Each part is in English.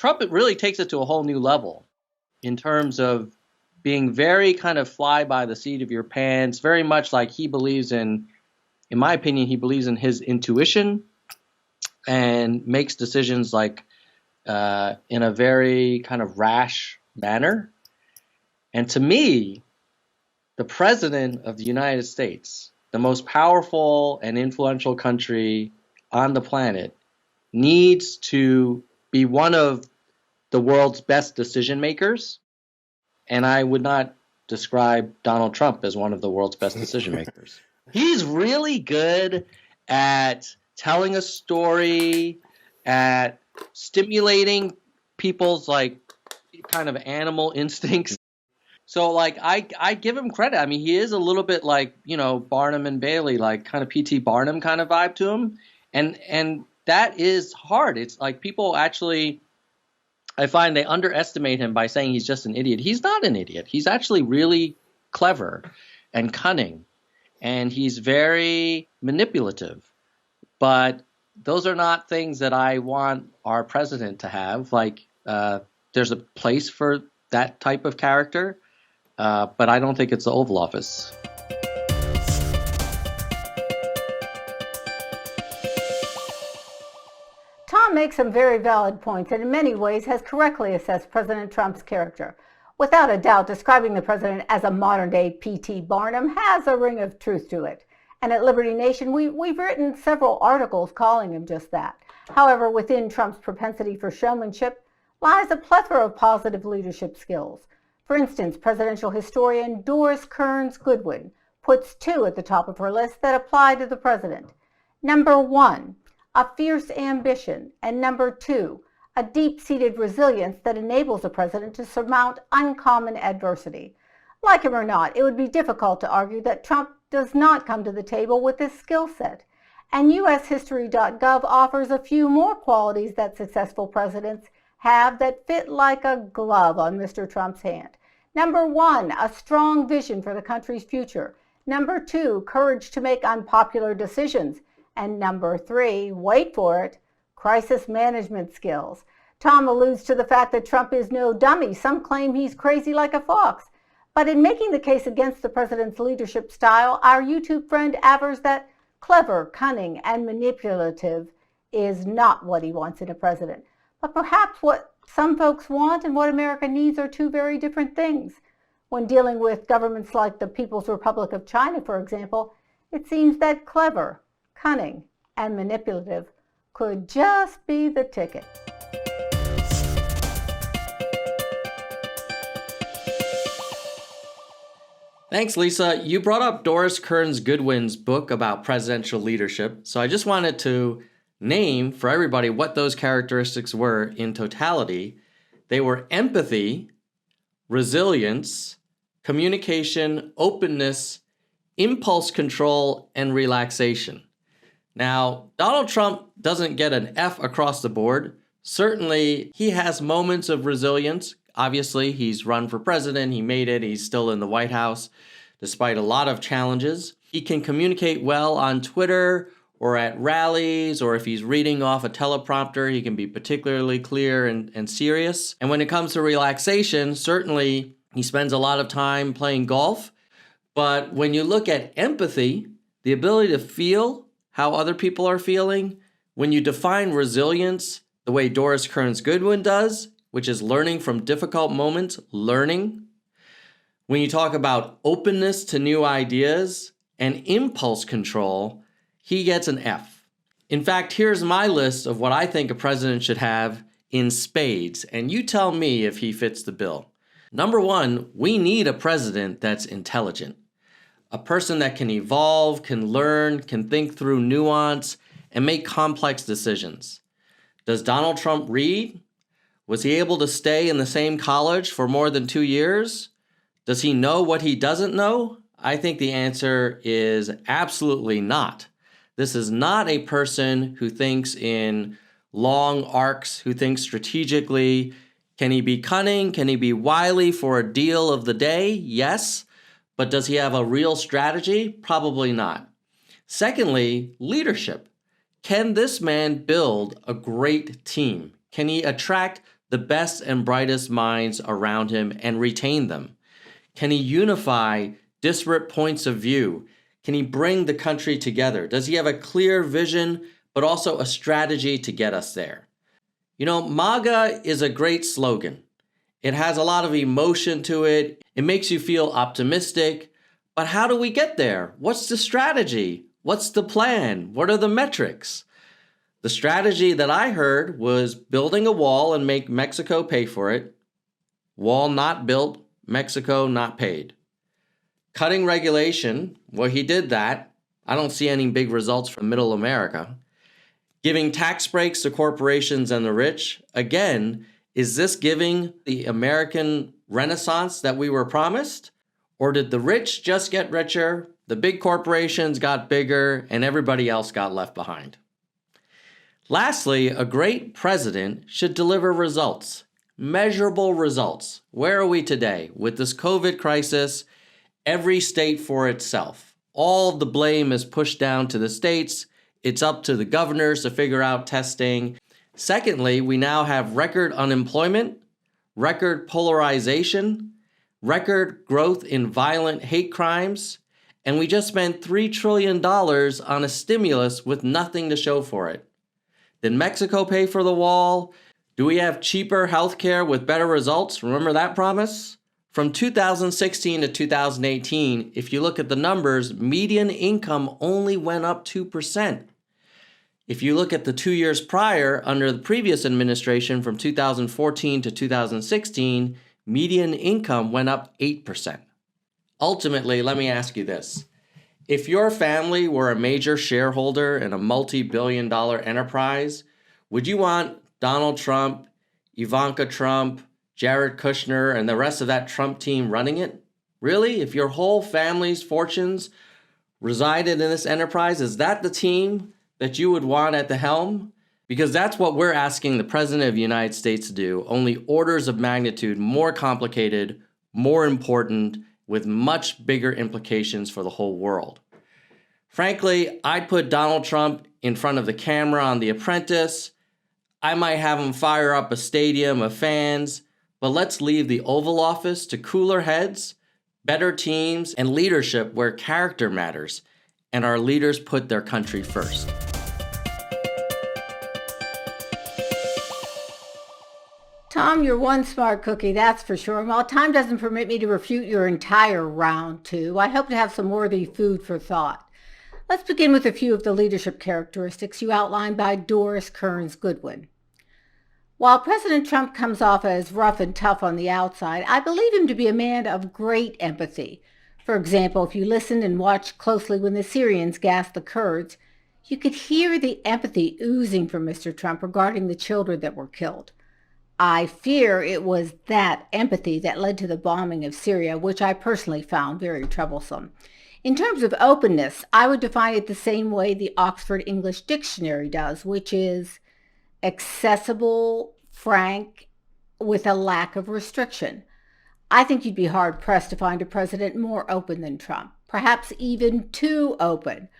Trump really takes it to a whole new level in terms of being very kind of fly by the seat of your pants, very much like he believes in my opinion, he believes in his intuition and makes decisions like in a very kind of rash manner. And to me, the president of the United States, the most powerful and influential country on the planet, needs to be one of the world's best decision makers. And I would not describe Donald Trump as one of the world's best decision makers. He's really good at telling a story, at stimulating people's like kind of animal instincts. So like I give him credit. I mean, he is a little bit like, you know, Barnum and Bailey, like kind of P.T. Barnum kind of vibe to him. And that is hard. It's like people actually, I find they underestimate him by saying he's just an idiot. He's not an idiot. He's actually really clever and cunning. And he's very manipulative. But those are not things that I want our president to have. Like, there's a place for that type of character, but I don't think it's the Oval Office. Tom makes some very valid points and in many ways has correctly assessed President Trump's character. Without a doubt, describing the president as a modern-day P.T. Barnum has a ring of truth to it. And at Liberty Nation, we've written several articles calling him just that. However, within Trump's propensity for showmanship lies a plethora of positive leadership skills. For instance, presidential historian Doris Kearns Goodwin puts two at the top of her list that apply to the president. Number one, a fierce ambition, and number two, a deep-seated resilience that enables a president to surmount uncommon adversity. Like him or not, it would be difficult to argue that Trump does not come to the table with this skill set. And ushistory.gov offers a few more qualities that successful presidents have that fit like a glove on Mr. Trump's hand. Number one, a strong vision for the country's future. Number two, courage to make unpopular decisions. And number three, wait for it, crisis management skills. Tom alludes to the fact that Trump is no dummy. Some claim he's crazy like a fox. But in making the case against the president's leadership style, our YouTube friend avers that clever, cunning, and manipulative is not what he wants in a president. But perhaps what some folks want and what America needs are two very different things. When dealing with governments like the People's Republic of China, for example, it seems that clever, cunning, and manipulative could just be the ticket. Thanks, Lisa. You brought up Doris Kearns Goodwin's book about presidential leadership, so I just wanted to name for everybody what those characteristics were in totality. They were empathy, resilience, communication, openness, impulse control, and relaxation. Now, Donald Trump doesn't get an F across the board. Certainly, he has moments of resilience. Obviously, he's run for president. He made it. He's still in the White House, despite a lot of challenges. He can communicate well on Twitter or at rallies, or if he's reading off a teleprompter, he can be particularly clear and serious. And when it comes to relaxation, certainly he spends a lot of time playing golf. But when you look at empathy, the ability to feel how other people are feeling, when you define resilience the way Doris Kearns Goodwin does, which is learning from difficult moments, learning. When you talk about openness to new ideas and impulse control, he gets an F. In fact, here's my list of what I think a president should have in spades, and you tell me if he fits the bill. Number one, we need a president that's intelligent. A person that can evolve, can learn, can think through nuance, and make complex decisions. Does Donald Trump read? Was he able to stay in the same college for more than 2 years? Does he know what he doesn't know? I think the answer is absolutely not. This is not a person who thinks in long arcs, who thinks strategically. Can he be cunning? Can he be wily for a deal of the day? Yes. But does he have a real strategy? Probably not. Secondly, leadership. Can this man build a great team? Can he attract the best and brightest minds around him and retain them? Can he unify disparate points of view? Can he bring the country together? Does he have a clear vision, but also a strategy to get us there? MAGA is a great slogan. It has a lot of emotion to it. It makes you feel optimistic. But how do we get there? What's the strategy? What's the plan? What are the metrics? The strategy that I heard was building a wall and make Mexico pay for it. Wall not built, Mexico not paid. Cutting regulation, well, he did that. I don't see any big results from Middle America. Giving tax breaks to corporations and the rich. Again, is this giving the American renaissance that we were promised? Or did the rich just get richer, the big corporations got bigger, and everybody else got left behind? Lastly, a great president should deliver results, measurable results. Where are we today? With this COVID crisis, every state for itself. All of the blame is pushed down to the states. It's up to the governors to figure out testing. Secondly, we now have record unemployment, record polarization, record growth in violent hate crimes, and we just spent $3 trillion on a stimulus with nothing to show for it. Did Mexico pay for the wall? Do we have cheaper healthcare with better results? Remember that promise? From 2016 to 2018, if you look at the numbers, median income only went up 2%. If you look at the 2 years prior, under the previous administration from 2014 to 2016, median income went up 8%. Ultimately, let me ask you this. If your family were a major shareholder in a multi-billion-dollar enterprise, would you want Donald Trump, Ivanka Trump, Jared Kushner, and the rest of that Trump team running it? Really? If your whole family's fortunes resided in this enterprise, is that the team that you would want at the helm? Because that's what we're asking the President of the United States to do, only orders of magnitude more complicated, more important, with much bigger implications for the whole world. Frankly, I'd put Donald Trump in front of the camera on The Apprentice. I might have him fire up a stadium of fans, but let's leave the Oval Office to cooler heads, better teams, and leadership where character matters, and our leaders put their country first. Tom, you're one smart cookie, that's for sure. And while time doesn't permit me to refute your entire round two, I hope to have some worthy food for thought. Let's begin with a few of the leadership characteristics you outlined by Doris Kearns Goodwin. While President Trump comes off as rough and tough on the outside, I believe him to be a man of great empathy. For example, if you listened and watched closely when the Syrians gassed the Kurds, you could hear the empathy oozing from Mr. Trump regarding the children that were killed. I fear it was that empathy that led to the bombing of Syria, which I personally found very troublesome. In terms of openness, I would define it the same way the Oxford English Dictionary does, which is accessible, frank, with a lack of restriction. I think you'd be hard-pressed to find a president more open than Trump, perhaps even too open.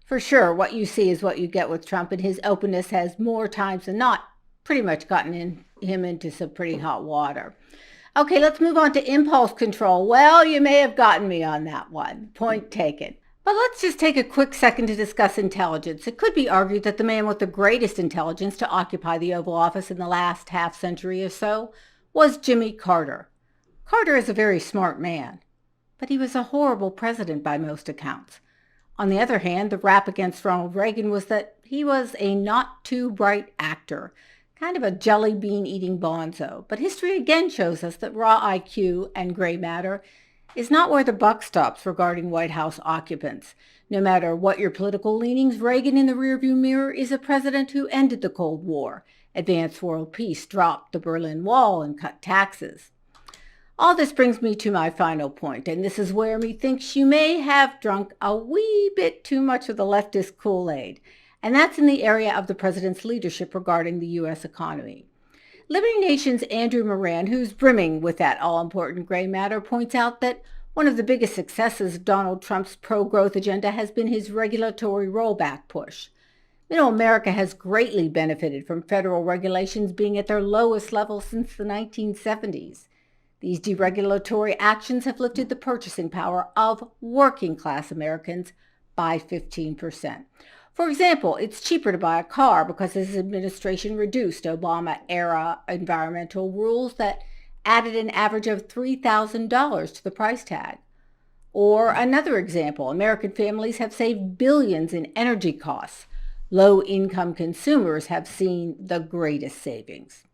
For sure, what you see is what you get with Trump, and his openness has more times than not pretty much gotten him into some pretty hot water. Okay, let's move on to impulse control. Well, you may have gotten me on that one. Point taken. But let's just take a quick second to discuss intelligence. It could be argued that the man with the greatest intelligence to occupy the Oval Office in the last half century or so was Jimmy Carter. Carter is a very smart man, but he was a horrible president by most accounts. On the other hand, the rap against Ronald Reagan was that he was a not too bright actor, kind of a jelly bean eating bonzo. But history again shows us that raw IQ and gray matter is not where the buck stops regarding White House occupants. No matter what your political leanings, Reagan in the rearview mirror is a president who ended the Cold War, advanced world peace, dropped the Berlin Wall, and cut taxes. All this brings me to my final point, and this is where methinks you may have drunk a wee bit too much of the leftist Kool-Aid, and that's in the area of the president's leadership regarding the U.S. economy. Liberty Nation's Andrew Moran, who's brimming with that all-important gray matter, points out that one of the biggest successes of Donald Trump's pro-growth agenda has been his regulatory rollback push. America has greatly benefited from federal regulations being at their lowest level since the 1970s. These deregulatory actions have lifted the purchasing power of working class Americans by 15%. For example, it's cheaper to buy a car because this administration reduced Obama-era environmental rules that added an average of $3,000 to the price tag. Or another example, American families have saved billions in energy costs. Low-income consumers have seen the greatest savings.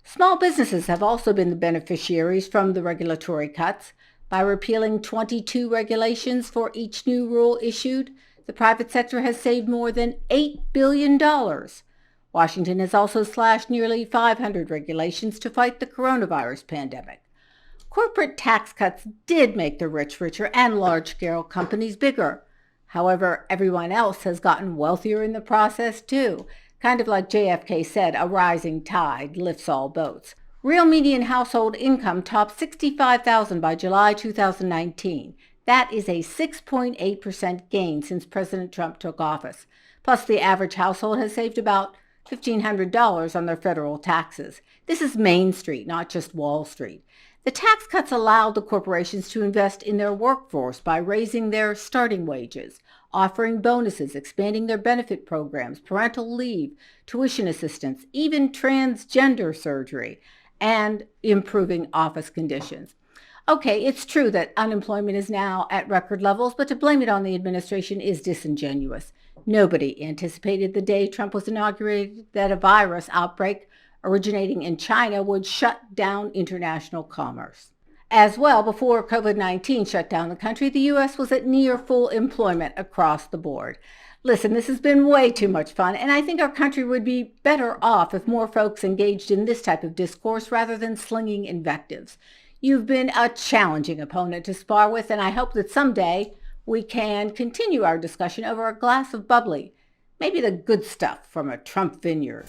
Small businesses have also been the beneficiaries from the regulatory cuts. By repealing 22 regulations for each new rule issued, the private sector has saved more than $8 billion. Washington has also slashed nearly 500 regulations to fight the coronavirus pandemic. Corporate tax cuts did make the rich richer and large-scale companies bigger. However, everyone else has gotten wealthier in the process too. Kind of like JFK said, a rising tide lifts all boats. Real median household income topped $65,000 by July 2019. That is a 6.8% gain since President Trump took office. Plus, the average household has saved about $1,500 on their federal taxes. This is Main Street, not just Wall Street. The tax cuts allowed the corporations to invest in their workforce by raising their starting wages, offering bonuses, expanding their benefit programs, parental leave, tuition assistance, even transgender surgery, and improving office conditions. Okay, it's true that unemployment is now at record levels, but to blame it on the administration is disingenuous. Nobody anticipated the day Trump was inaugurated that a virus outbreak originating in China would shut down international commerce. As well, before COVID-19 shut down the country, the U.S. was at near full employment across the board. Listen, this has been way too much fun, and I think our country would be better off if more folks engaged in this type of discourse rather than slinging invectives. You've been a challenging opponent to spar with, and I hope that someday we can continue our discussion over a glass of bubbly, maybe the good stuff from a Trump vineyard.